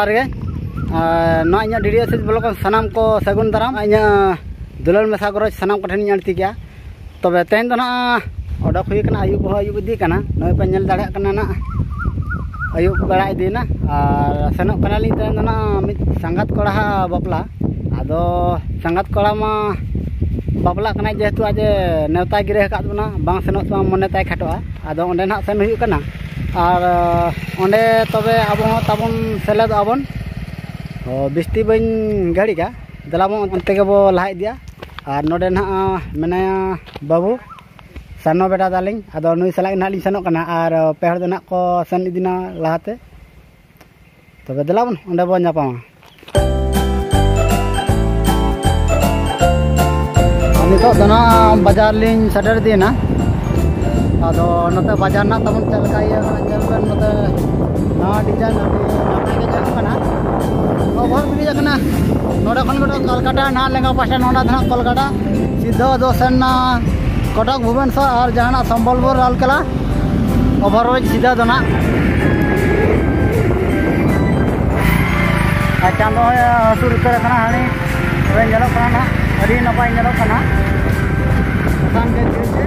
जोहार गे ना इन DDSH block सानाम को सगुन दाराम इन दुलाल मेसा गरज सानाम को ठेन आंटी गया तबे तेहन दो ना ओडक हुई कना आयुब आयुब इदी कना नय पे नेल दाड़े कना ना आयुब बेड़ा इदीना और सेनोक कना ली तेहन दो ना मित संगात कोड़ा बापला आदो संगात कोड़ा मा बापला कना जेहेतु आज नेवता गिरे का बना बांग सेनोक मा मने ताय खाटोआ आदो ओंडे ना सेन हुई कना और ओंडे तबे आबो ताबन सेलेद आबन बिस्ती बन गाड़ी का दलाबो अंते के बो लहा इदिया और नोडे ना मेनाया बाबू सानो बेटा दालिंग आदो नुई सलाग ना लिंग सेनोक कना और पेहर दो ना को सेन इदिना लहाते तबे दलाबन ओंडे बो ᱧᱟᱯᱟᱢᱟ नितो दना बाजार लिंग सटर दिना आदो नते बाजार ना तमन चलका ये जलबन नते ना डिजाइन नापे के जकना बहुत भी जकना नोडा खन गोटा कलकत्ता ना लेंगा पासा नोडा धना कलकत्ता सीधा दो सन ना कटक भुवनेश्वर और जहाना संबलपुर राउरकेला ओवरऑल सीधा दना चांदो हसुर कर कना हानी रे जलो कना अड़ी नपाय जलो कना सान के धीरे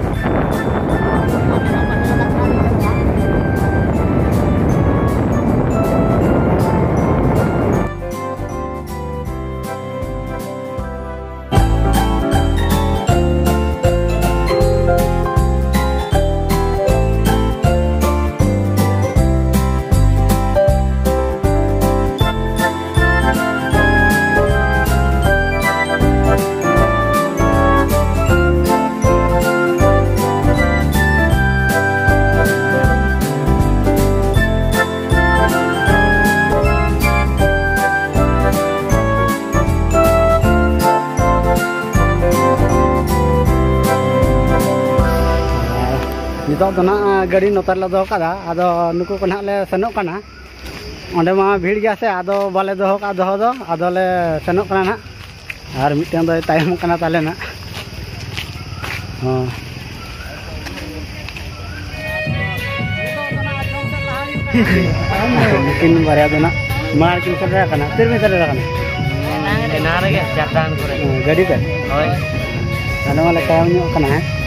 नितो तो ना गाड़ी नोतर ले दो कदा आदो नुकु को ना ले सेनोक कना ओंडे मा भीड़ गया से आदो बाले दो का दो आदो ले सेनोक कना ना और मिटन दो तायम कना ताले ना मकिन बारे दो ना मार किन कर कना तिर में कर कना ना रे चाटान करे गाड़ी पे होय अने वाला काम न्यो कना है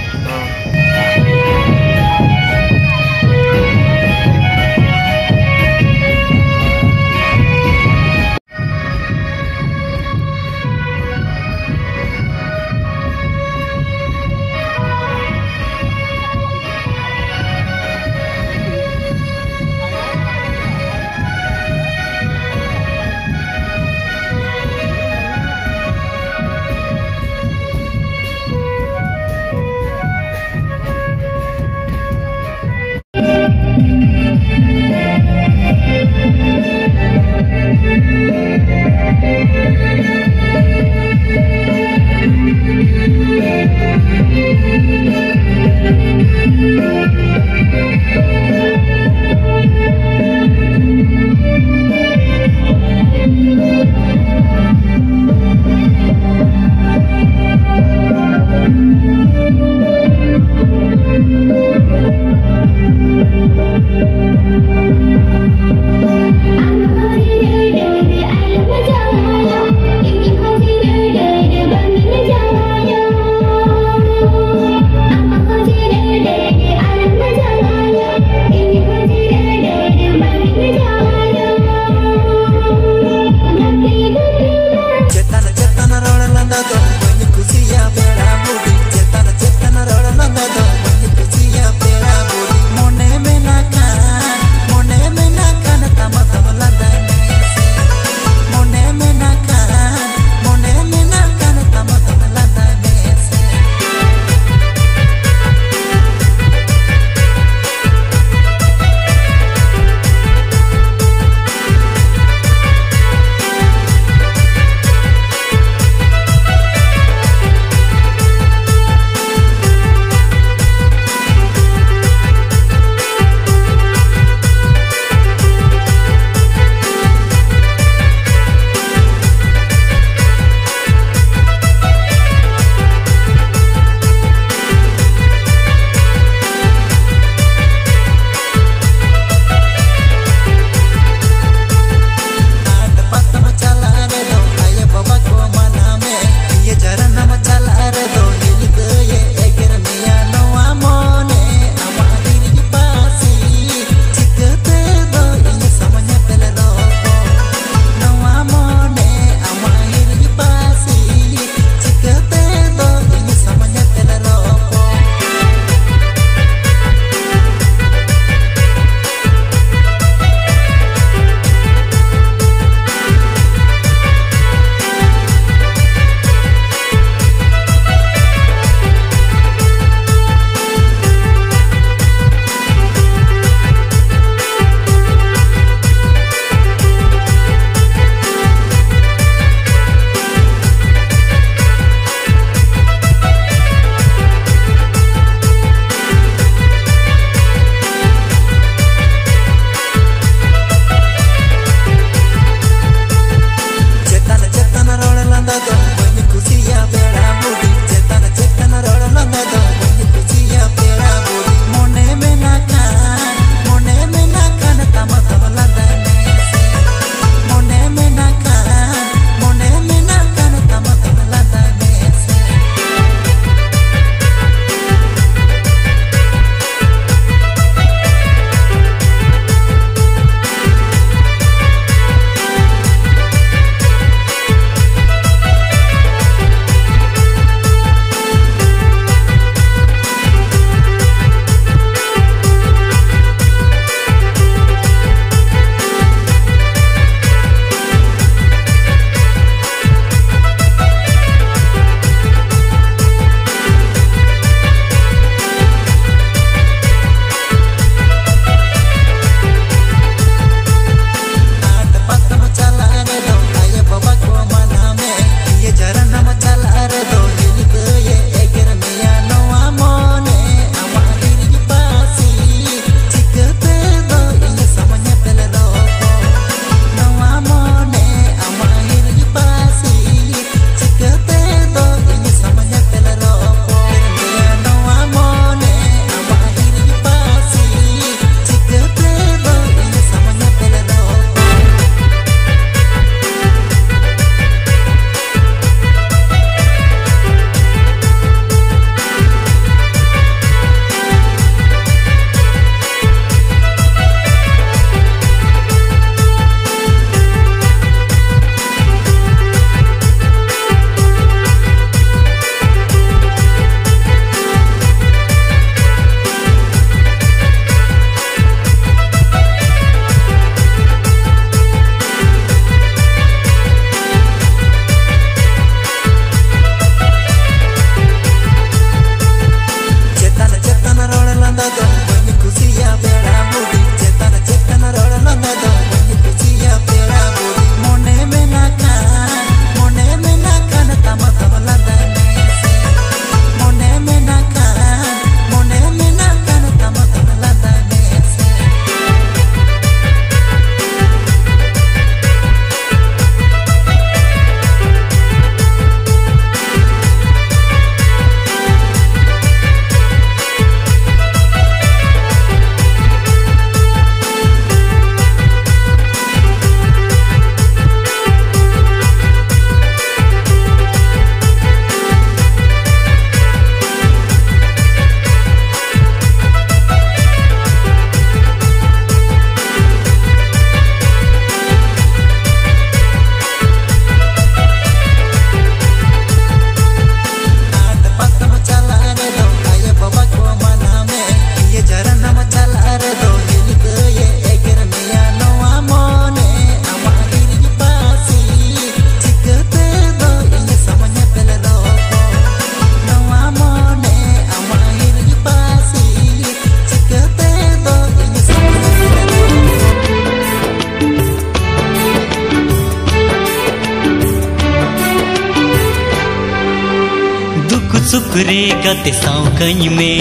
सुकरे गते साव कኝ में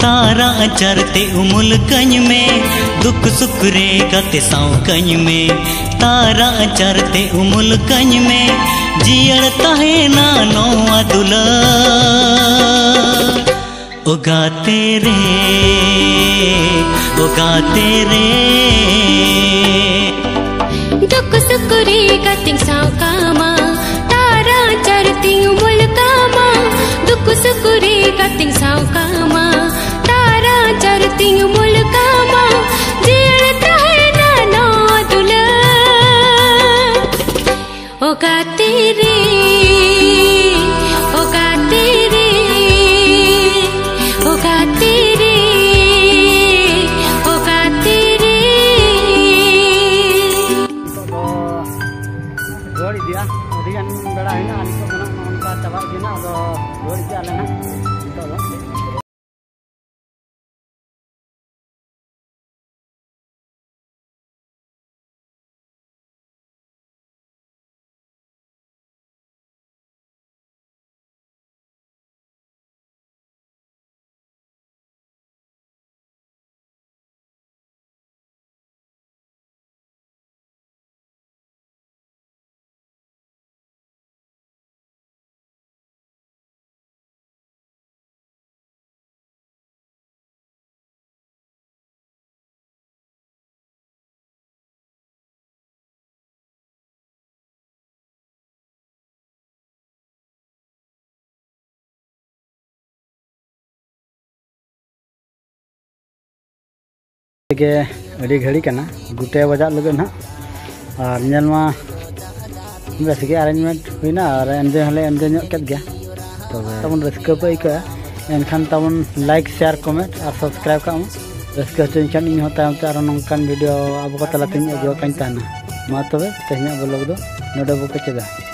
तारा चरते उमुल कኝ में दुख सुकरे गते साव कኝ में तारा चरते उमुल कኝ में जियड़ तहेना नोआ दुला उगा तेरे दुख सुकरे गते साव कामा तारा चरते उमुल कामा दुख सुकरे गते साव कामा तारा चरते उमुल कामा जियड़ तहेना नोआ दुला ओगा तेरे Dua dia, dengan bela ini anak anak nak coba gina atau dua dia lah nak, itu lah. के अड़ी घड़ी करना गुटे बजा लगे ना और नेलमा बेस के अरेंजमेंट हुईना और एंजॉय हले एंजॉय ᱧᱚᱜ केद गया तबन रस्का पे इका एनखान तबन लाइक शेयर कमेंट और सब्सक्राइब का रस्का चन इन होता है और नंकान वीडियो अब को तलाते अजो कान ताना मा तबे तेहना ब्लॉग दो नोडे बो के चेदा।